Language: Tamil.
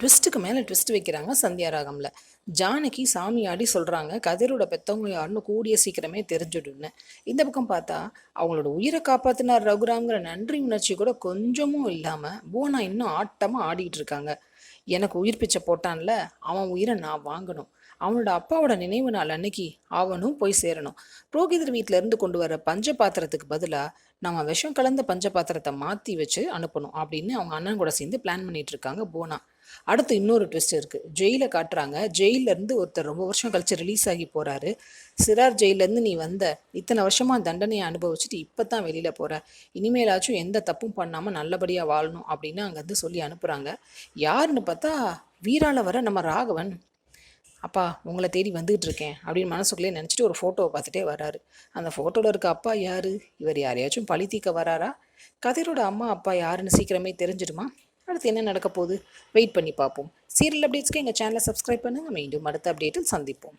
ட்விஸ்ட்டுக்கு மேலே ட்விஸ்ட் வைக்கிறாங்க சந்தியா ராகமில். ஜானகி சாமி ஆடி சொல்கிறாங்க கதிரோட பெற்றவங்க யாருன்னு கூடிய சீக்கிரமே தெரிஞ்சிடுன்னு. இந்த பக்கம் பார்த்தா அவங்களோட உயிரை காப்பாற்றினார் ரகுராம்ங்கிற நன்றி உணர்ச்சி கூட கொஞ்சமும் இல்லாமல் புவனா இன்னும் ஆட்டமாக ஆடிட்டு இருக்காங்க. எனக்கு உயிர் பிச்சை போட்டான்ல, அவன் உயிரை நான் வாங்கணும். அவனோட அப்பாவோட நினைவு நாள் அன்னைக்கு அவனும் போய் சேரணும். புரோகிதர் வீட்டில இருந்து கொண்டு வர பஞ்ச பாத்திரத்துக்கு பதிலாக நம்ம விஷம் கலந்த பஞ்ச பாத்திரத்தை மாற்றி வச்சு அனுப்பணும் அப்படின்னு அவங்க அண்ணன் கூட சேர்ந்து பிளான் பண்ணிட்டு இருக்காங்க போனா. அடுத்து இன்னொரு ட்விஸ்ட் இருக்கு. ஜெயிலை காட்டுறாங்க. ஜெயில இருந்து ஒருத்தர் ரொம்ப வருஷம் கழிச்சு ரிலீஸ் ஆகி போறாரு. சிறார் ஜெயிலேருந்து நீ வந்த இத்தனை வருஷமா தண்டனையை அனுபவிச்சுட்டு இப்பதான் வெளியில போற, இனிமேலாச்சும் எந்த தப்பும் பண்ணாம நல்லபடியா வாழணும் அப்படின்னு அங்கேருந்து சொல்லி அனுப்புறாங்க. யாருன்னு பார்த்தா வீரால வர நம்ம ராகவன். அப்பா உங்களை தேடி வந்துகிட்டு இருக்கேன் அப்படின்னு மனசுக்குள்ளே நினச்சிட்டு ஒரு ஃபோட்டோவை பார்த்துட்டே வராரு. அந்த ஃபோட்டோவில் இருக்க அப்பா யாரு? இவர் யாரையாச்சும் பழி தீர்க்க வராரா? கதிரோட அம்மா அப்பா யாருன்னு சீக்கிரமே தெரிஞ்சிடுமா? அடுத்து என்ன நடக்க போகுது? வெயிட் பண்ணி பார்ப்போம். சீரியல் அப்டேட்ஸ்க்கு எங்கள் சேனலை சப்ஸ்கிரைப் பண்ணுங்கள். மீண்டும் அடுத்த அப்டேட்டில் சந்திப்போம்.